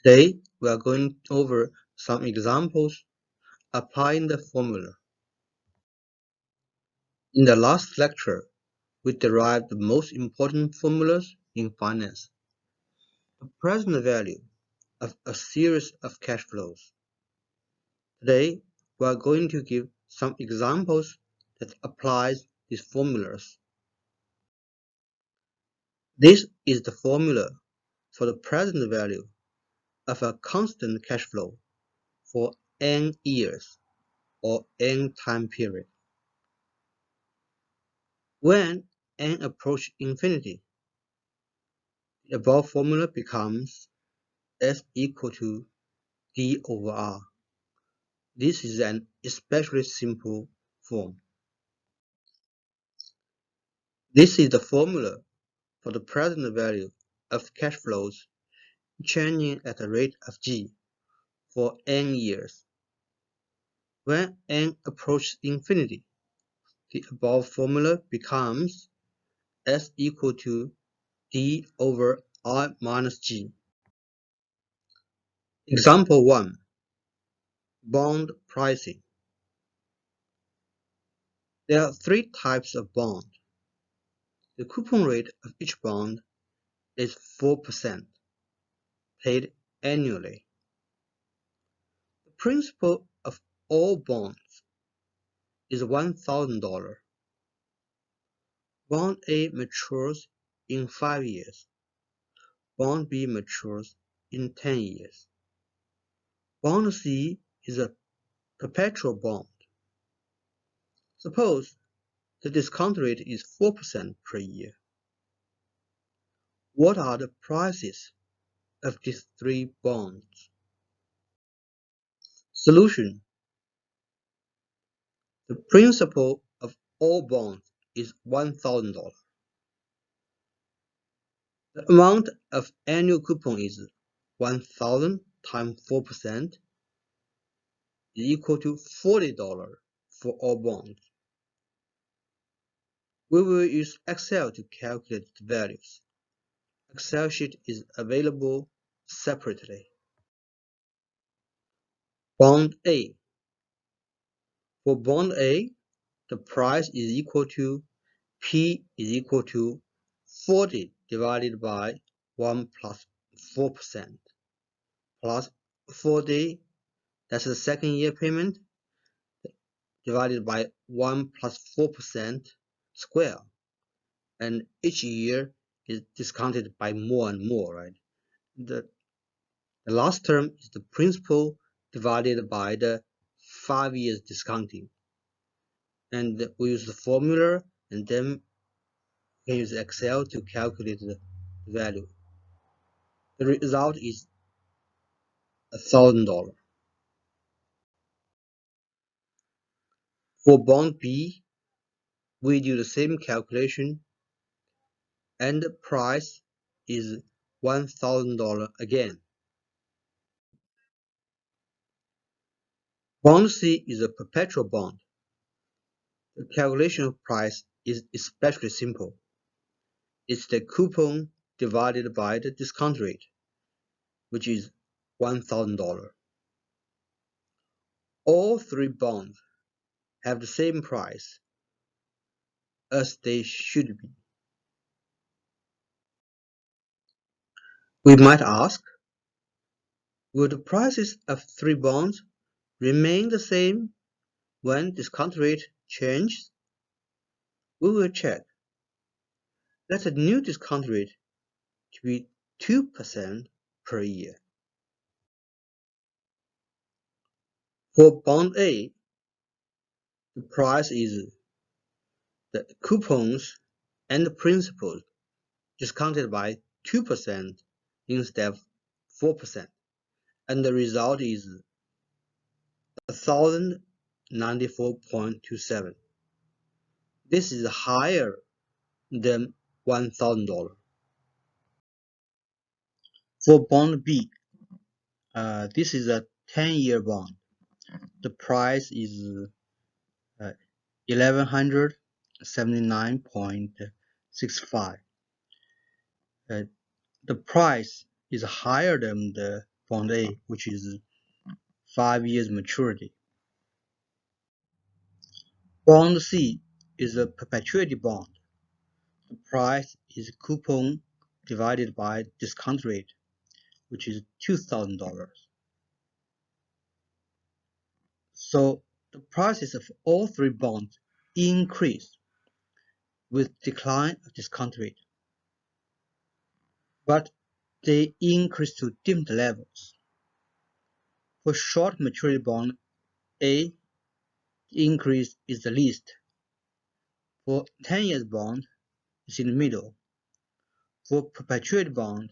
Today, we are going over some examples applying the formula. In the last lecture, we derived the most important formulas in finance. The present value of a series of cash flows. Today, we are going to give some examples that applies these formulas. This is the formula for the present value of a constant cash flow for n years or n time period. When n approaches infinity, the above formula becomes S equal to d over r. This is an especially simple form. This is the formula for the present value of cash flows changing at a rate of g for n years. When n approaches infinity, the above formula becomes S equal to d over r minus g. Example 1. Bond pricing. There are three types of bond. The coupon rate of each bond is 4%, paid annually. The principal of all bonds is $1,000. Bond A matures in 5 years. Bond B matures in 10 years. Bond C is a perpetual bond. Suppose the discount rate is 4% per year. What are the prices of these three bonds? Solution. The principal of all bonds is $1,000. The amount of annual coupon is 1,000 times 4% is equal to $40 for all bonds. We will use Excel to calculate the values. Excel sheet is available separately. Bond A. For bond A, the price is equal to P is equal to 40 divided by 1 plus 4% plus 40, that's the second year payment, divided by 1 plus 4% square. And each year is discounted by more and more, right? The last term is the principal divided by the 5 years discounting. And we use the formula and then we can use Excel to calculate the value. The result is $1,000. For bond B, we do the same calculation and the price is $1,000 again. Bond C is a perpetual bond. The calculation of price is especially simple. It's the coupon divided by the discount rate, which is $1,000. All three bonds have the same price, as they should be. We might ask, will the prices of three bonds remain the same when discount rate changes? We will check. Let the new discount rate to be 2% per year. For bond A, the price is the coupons and the principal discounted by 2% instead of 4%, and the result is 1,094.27. This is higher than $1,000. For bond B, this is a 10-year bond. The price is 1,179.65. The price is higher than the bond A, which is 5 years maturity. Bond C is a perpetuity bond. The price is coupon divided by discount rate, which is $2,000. So the prices of all three bonds increase with decline of discount rate, but they increase to different levels. For short maturity bond A, the increase is the least. For 10 years bond, it's in the middle. For perpetuity bond,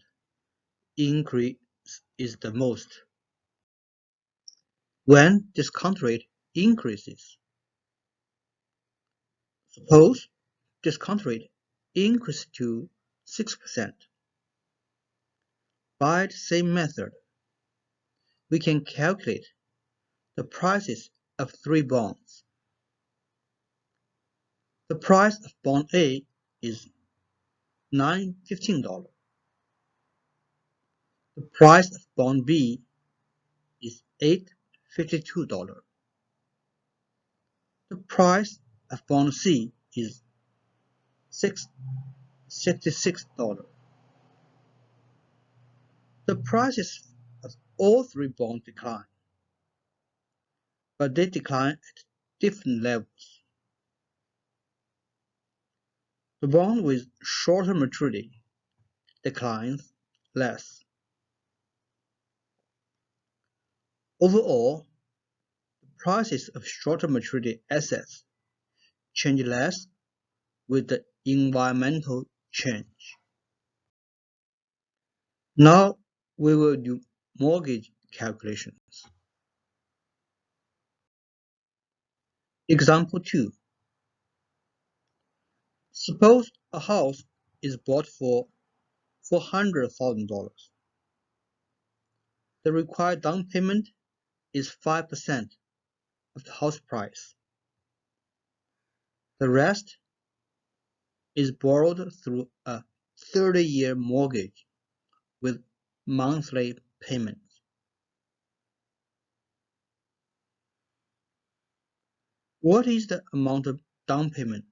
increase is the most. When discount rate increases, suppose discount rate increases to 6%. By the same method, we can calculate the prices of three bonds. The price of bond A is $9.15. The price of bond B is $8.52. The price of bond C is $6.66. The prices of all three bonds decline, but they decline at different levels. The bond with shorter maturity declines less. Overall, the prices of shorter maturity assets change less with the environmental change. Now we will do mortgage calculations. Example 2. Suppose a house is bought for $400,000. The required down payment is 5% of the house price. The rest is borrowed through a 30-year mortgage with monthly payments. What is the amount of down payment?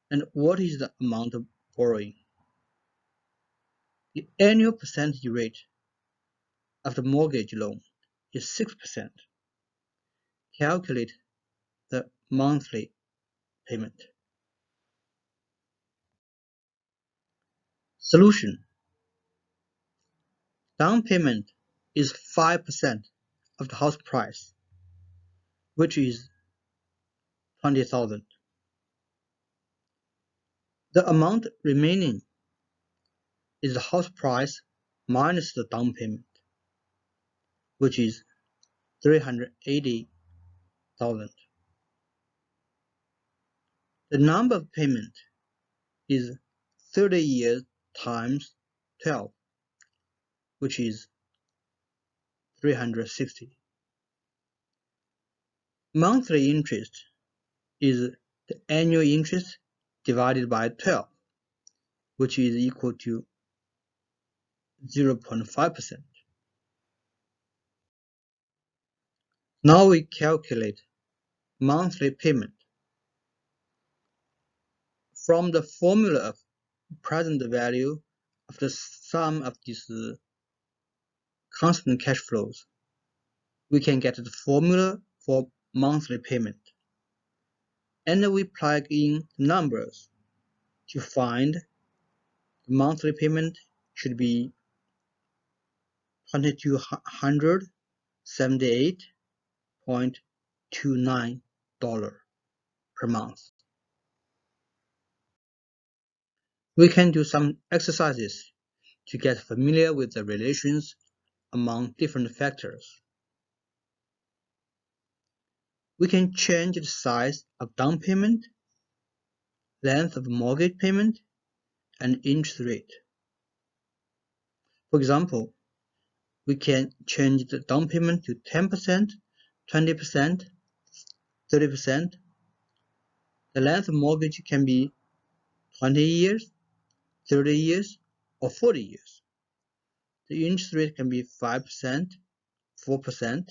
And what is the amount of borrowing? The annual percentage rate of the mortgage loan is 6%. Calculate the monthly payment. Solution. Down payment is 5% of the house price, which is $20,000. The amount remaining is the house price minus the down payment, which is $380,000. The number of payment is 30 years times 12, which is 360. Monthly interest is the annual interest divided by 12, which is equal to 0.5%. Now we calculate monthly payment. From the formula of present value of the sum of these constant cash flows, we can get the formula for monthly payment. And we plug in numbers to find the monthly payment should be $2,278.29 per month. We can do some exercises to get familiar with the relations among different factors. We can change the size of down payment, length of mortgage payment, and interest rate. For example, we can change the down payment to 10%, 20%, 30%. The length of mortgage can be 20 years, 30 years, or 40 years. the interest rate can be 5%, 4%,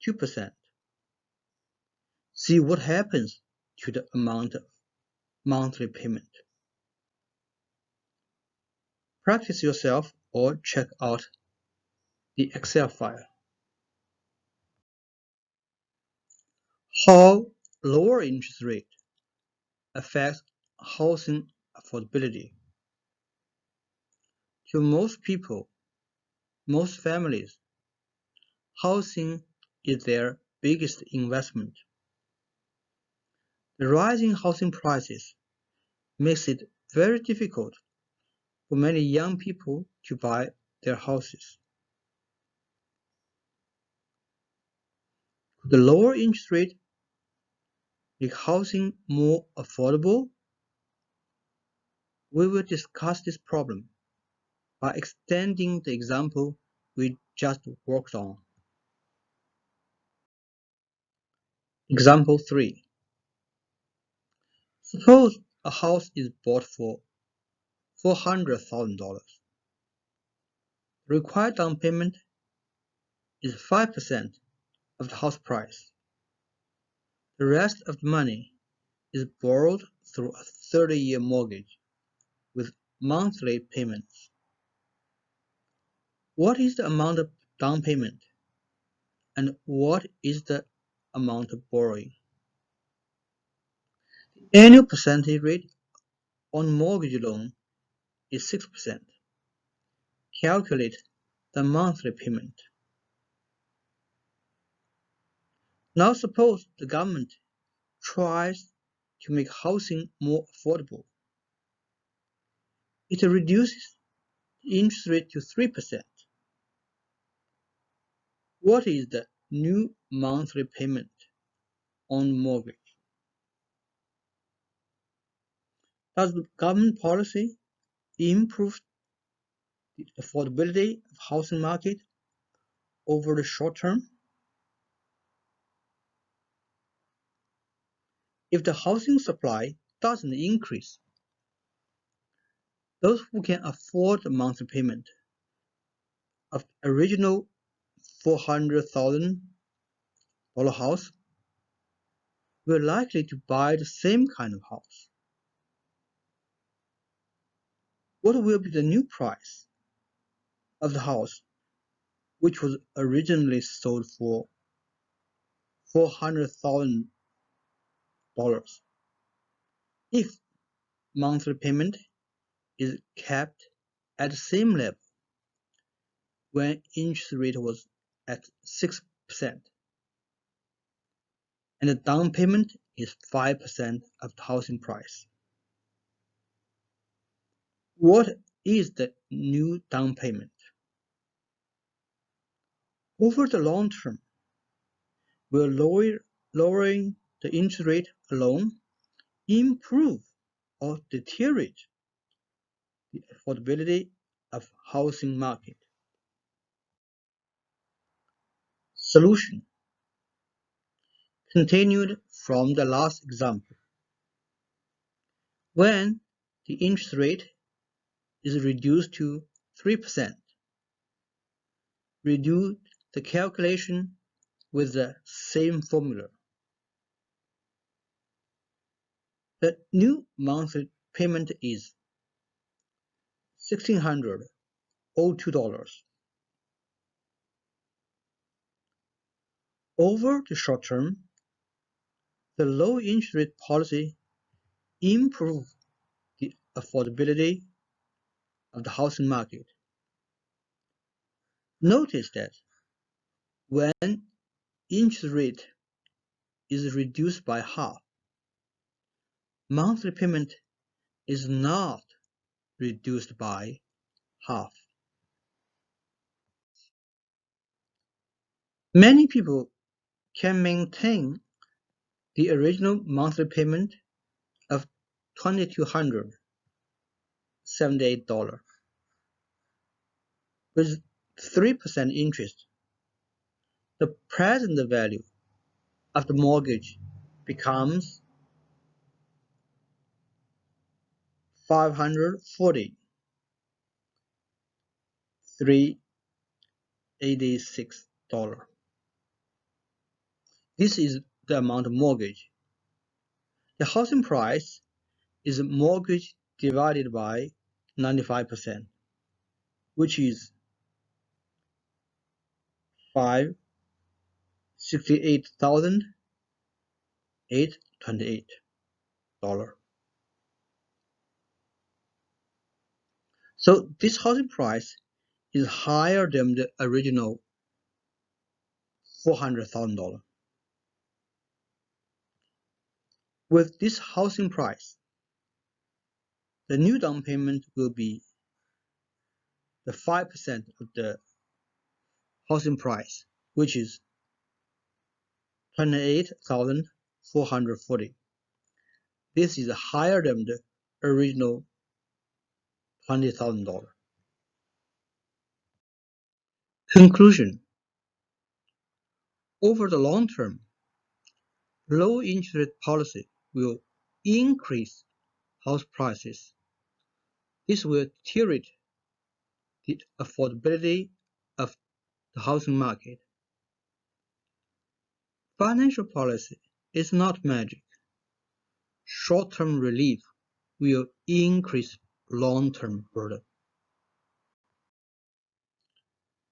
2%. See what happens to the amount of monthly payment. Practice yourself or check out the Excel file. How lower interest rate affects housing affordability. To most people, most families, housing is their biggest investment. The rising housing prices makes it very difficult for many young people to buy their houses. Could the lower interest rate make housing more affordable? We will discuss this problem by extending the example we just worked on. Example 3. Suppose a house is bought for $400,000. The required down payment is 5% of the house price. The rest of the money is borrowed through a 30-year mortgage with monthly payments. What is the amount of down payment and what is the amount of borrowing? The annual percentage rate on mortgage loan is 6%. Calculate the monthly payment. Now suppose the government tries to make housing more affordable. It reduces the interest rate to 3%. What is the new monthly payment on mortgage? Does the government policy improve the affordability of housing market over the short term? If the housing supply doesn't increase, those who can afford the monthly payment of original $400,000 house will likely to buy the same kind of house. What will be the new price of the house which was originally sold for $400,000 if monthly payment is kept at the same level when interest rate was at 6% and the down payment is 5% of the housing price? What is the new down payment? Over the long term, will lowering the interest rate alone improve or deteriorate the affordability of housing market? Solution. Continued from the last example. When the interest rate is reduced to 3%, redo the calculation with the same formula. The new monthly payment is $1,602. Over the short term, the low interest rate policy improves the affordability of the housing market. Notice that when interest rate is reduced by half, monthly payment is not reduced by half. Many people can maintain the original monthly payment of $2,278 with 3% interest. The present value of the mortgage becomes $540. $386. This is the amount of mortgage. The housing price is mortgage divided by 95%, which is $568,828. So this housing price is higher than the original $400,000. With this housing price, the new down payment will be the 5% of the housing price, which is $28,440. This is higher than the original $20,000. Conclusion: over the long term, low interest rate policy will increase house prices. This will tilt the affordability of the housing market. Financial policy is not magic. Short-term relief will increase long-term burden.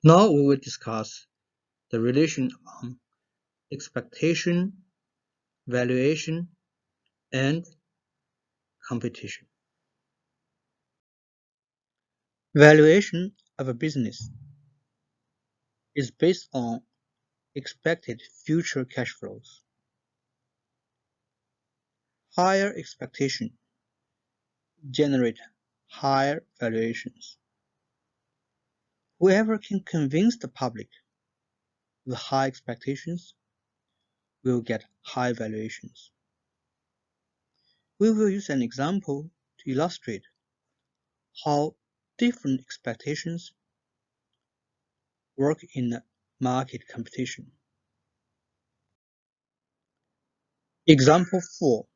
Now we will discuss the relation among expectation, valuation, and competition. Valuation of a business is based on expected future cash flows. Higher expectations generate higher valuations. Whoever can convince the public with high expectations will get high valuations. We will use an example to illustrate how different expectations work in a market competition. Example 4.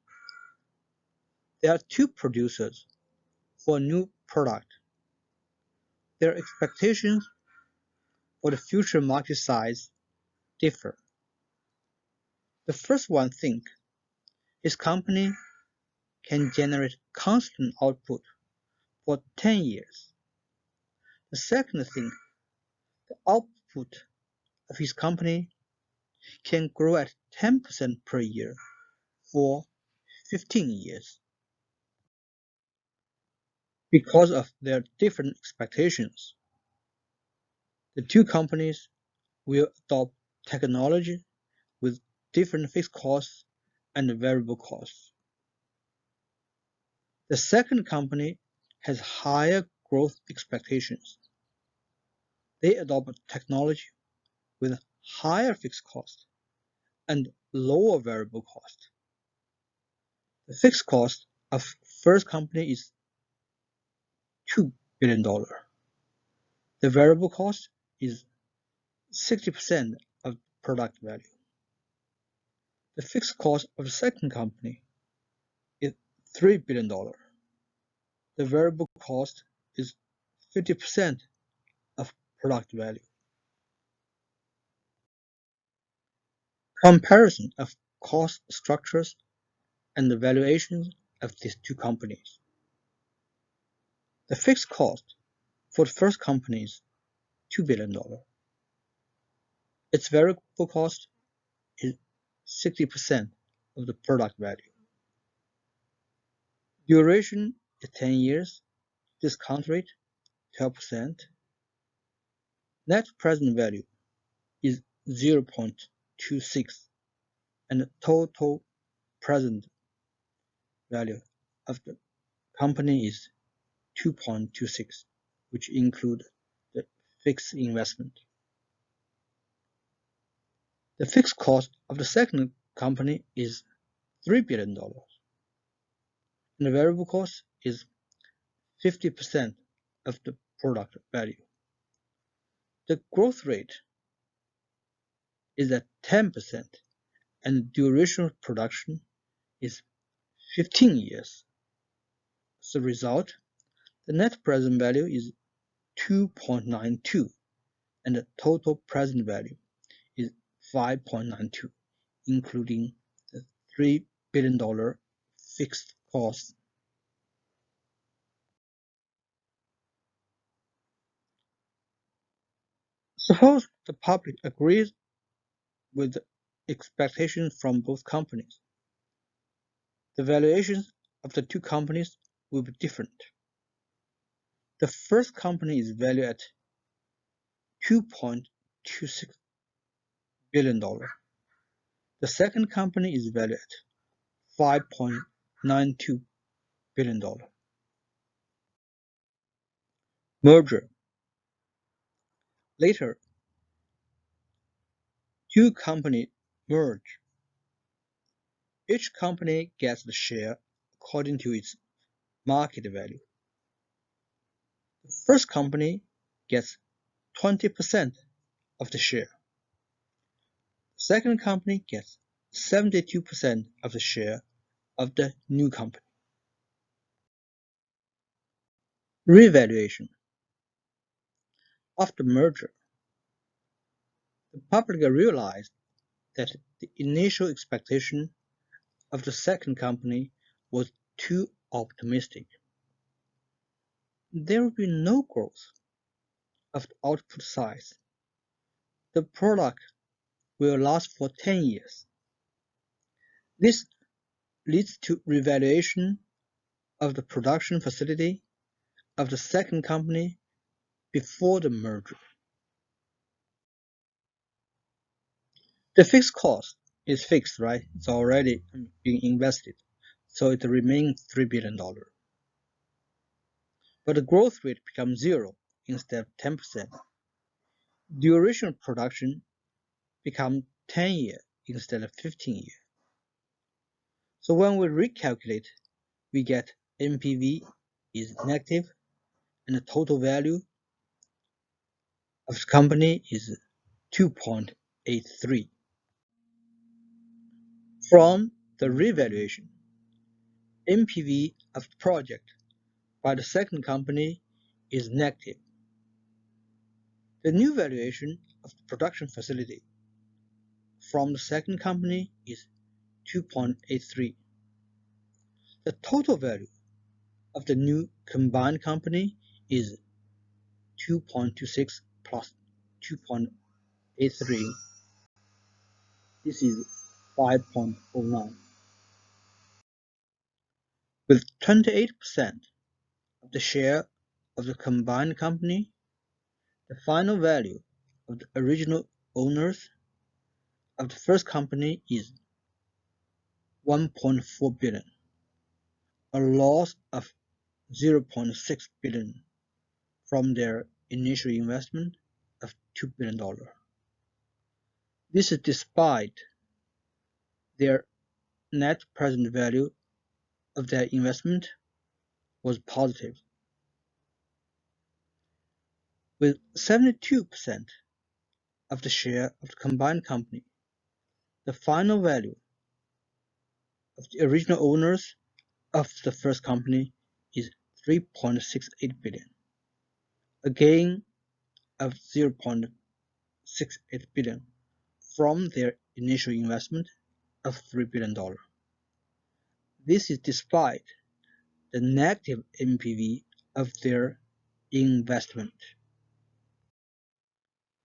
There are two producers for a new product. Their expectations for the future market size differ. The first one thinks his company can generate constant output for 10 years. The second thinks the output of his company can grow at 10% per year for 15 years. Because of their different expectations, the two companies will adopt technology with different fixed costs and variable costs. The second company has higher growth expectations. They adopt technology with higher fixed costs and lower variable cost. The fixed cost of first company is $2 billion. The variable cost is 60% of product value. The fixed cost of the second company is $3 billion. The variable cost is 50% of product value. Comparison of cost structures and the valuations of these two companies. The fixed cost for the first company is $2 billion. Its variable cost is 60% of the product value. Duration is 10 years, discount rate 12%. Net present value is 0.26, and the total present value of the company is 2.26, which include the fixed investment. The fixed cost of the second company is $3 billion, and the variable cost is 50% of the product value. The growth rate is at 10%, and the duration of production is 15 years. As a result, the net present value is 2.92 and the total present value is 5.92, including the $3 billion fixed cost. Suppose the public agrees with the expectations from both companies. The valuations of the two companies will be different. The first company is valued at $2.26 billion. The second company is valued at $5.92 billion. Merger. Later, two companies merge. Each company gets the share according to its market value. The first company gets 20% of the share. The second company gets 72% of the share of the new company. Revaluation. After merger, the public realized that the initial expectation of the second company was too optimistic. There will be no growth of the output size. The product will last for 10 years. This leads to revaluation of the production facility of the second company before the merger. The fixed cost is fixed, right? It's already being invested, so it remains $3 billion. But the growth rate becomes 0 instead of 10%. Duration of production becomes 10 years instead of 15 years. So when we recalculate, we get NPV is negative and the total value of the company is 2.83. From the revaluation, NPV of the project by the second company is negative. The new valuation of the production facility from the second company is 2.83. The total value of the new combined company is 2.26 plus 2.83. This is 5.09. With 28% of the share of the combined company, the final value of the original owners of the first company is 1.4 billion, a loss of 0.6 billion from their initial investment of $2 billion. This is despite their net present value of their investment was positive. With 72% of the share of the combined company, the final value of the original owners of the first company is 3.68 billion, a gain of 0.68 billion from their initial investment of $3 billion. This is despite the negative NPV of their investment.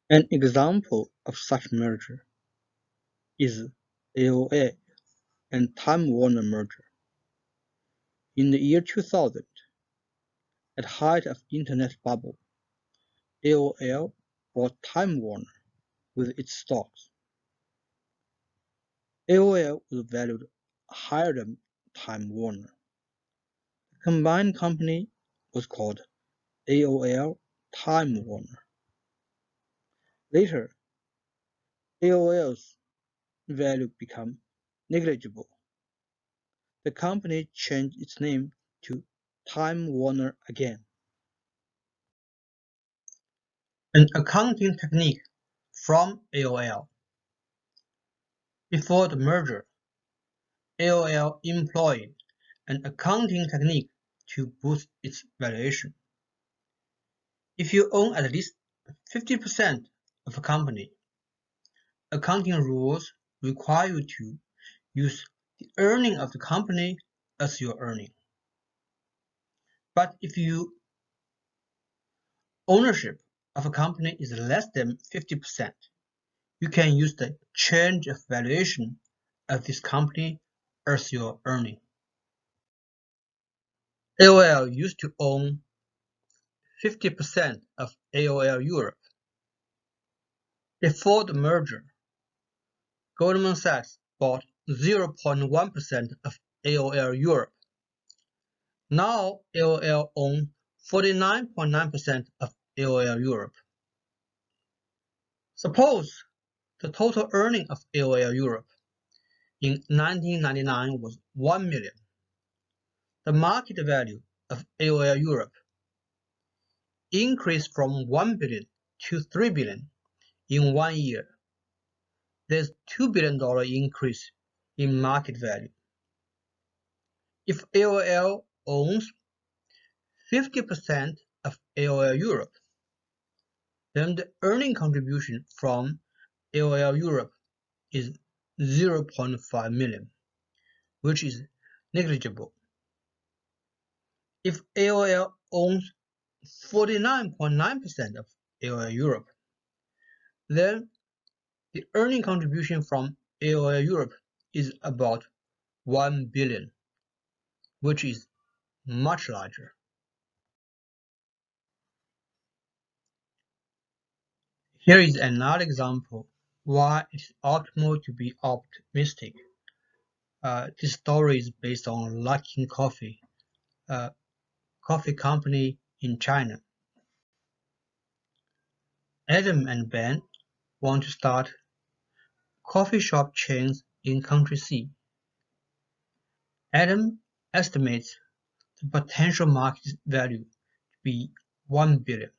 An example of such merger is AOL and Time Warner merger. In the year 2000, at the height of Internet bubble, AOL bought Time Warner with its stocks. AOL was valued higher than Time Warner. The combined company was called AOL Time Warner. Later, AOL's value became negligible. The company changed its name to Time Warner again. An accounting technique from AOL. Before the merger, AOL employed an accounting technique to boost its valuation. If you own at least 50% of a company, accounting rules require you to use the earning of the company as your earning. But if your ownership of a company is less than 50%, you can use the change of valuation of this company as your earning. AOL used to own 50% of AOL Europe. Before the merger, Goldman Sachs bought 0.1% of AOL Europe. Now AOL owns 49.9% of AOL Europe. Suppose the total earning of AOL Europe in 1999 was 1 million. The market value of AOL Europe increased from 1 billion to 3 billion in 1 year. There's $2 billion increase in market value. If AOL owns 50% of AOL Europe, then the earning contribution from AOL Europe is 0.5 million, which is negligible. If AOL owns 49.9% of AOL Europe, then the earning contribution from AOL Europe is about 1 billion, which is much larger. Here is another example why it is optimal to be optimistic. This story is based on Luckin Coffee, a coffee company in China. Adam and Ben want to start coffee shop chains in Country C. Adam estimates the potential market value to be 1 billion.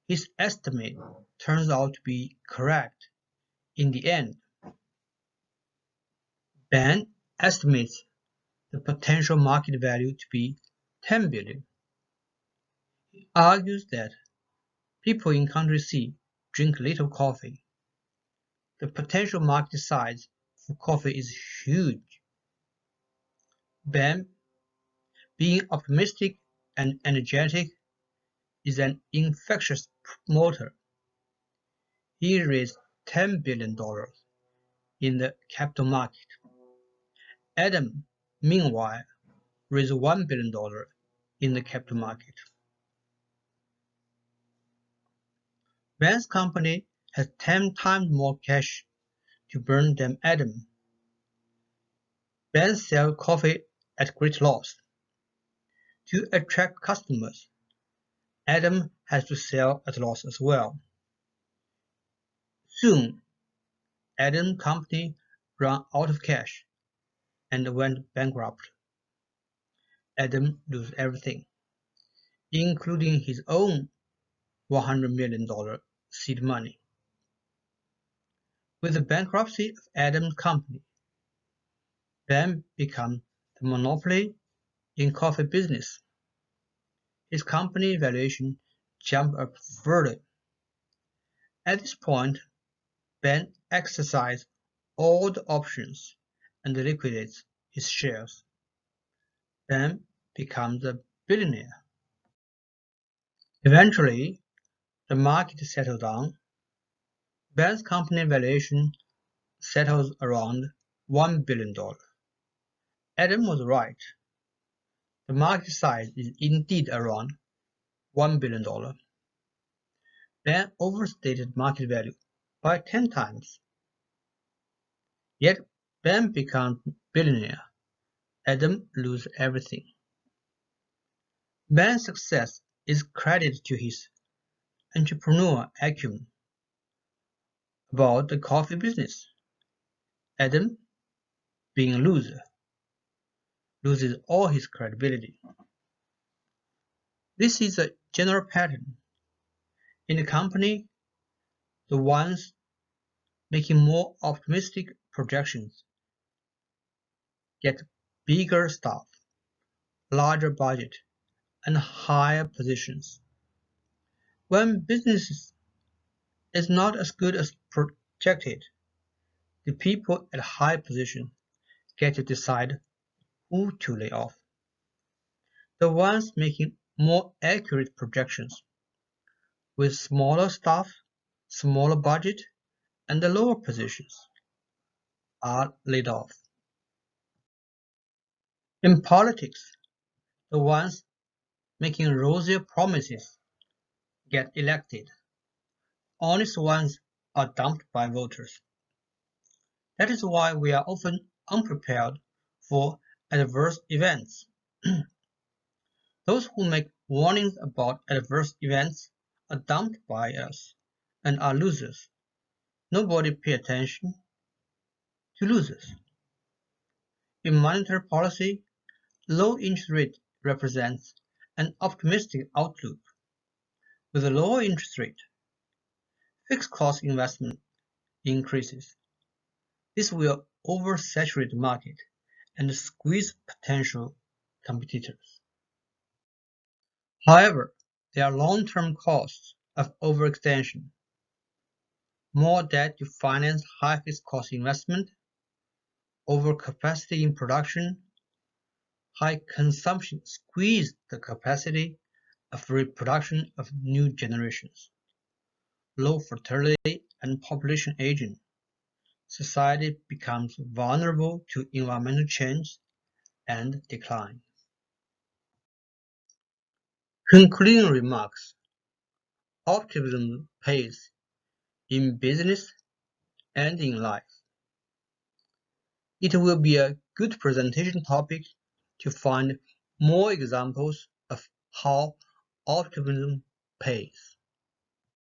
His estimate turns out to be correct in the end. Ben estimates the potential market value to be 10 billion. He argues that people in Country C drink little coffee. The potential market size for coffee is huge. Ben, being optimistic and energetic, is an infectious promoter. He raised $10 billion in the capital market. Adam, meanwhile, raised $1 billion in the capital market. Ben's company has 10 times more cash to burn than Adam. Ben sells coffee at great loss. To attract customers, Adam has to sell at loss as well. Soon, Adam's company ran out of cash and went bankrupt. Adam loses everything, including his own $100 million seed money. With the bankruptcy of Adam's company, Ben becomes the monopoly in coffee business. His company valuation jumped up further. At this point, Ben exercises all the options and liquidates his shares. Ben becomes a billionaire. Eventually, the market settles down. Ben's company valuation settles around $1 billion. Adam was right. The market size is indeed around $1 billion. Ben overstated market value by 10 times. Yet Ben becomes billionaire. Adam loses everything. Ben's success is credited to his entrepreneurial acumen about the coffee business. Adam, being a loser, loses all his credibility. This is a general pattern. In a company, the ones making more optimistic projections get bigger staff, larger budget, and higher positions. When business is not as good as projected, the people at high position get to decide who to lay off. The ones making more accurate projections, with smaller staff, smaller budget, and the lower positions, are laid off. In politics, the ones making rosier promises get elected. Honest ones are dumped by voters. That is why we are often unprepared for adverse events. Those who make warnings about adverse events are dumped by us and are losers. Nobody pays attention to losers. In monetary policy, low interest rate represents an optimistic outlook. With a lower interest rate, fixed cost investment increases. This will oversaturate the market and squeeze potential competitors. However, there are long-term costs of overextension. More debt to finance high fixed cost investment, overcapacity in production, high consumption squeeze the capacity of reproduction of new generations, low fertility and population aging. Society becomes vulnerable to environmental change and decline. Concluding remarks: Optimism pays in business and in life. It will be a good presentation topic to find more examples of how optimism pays.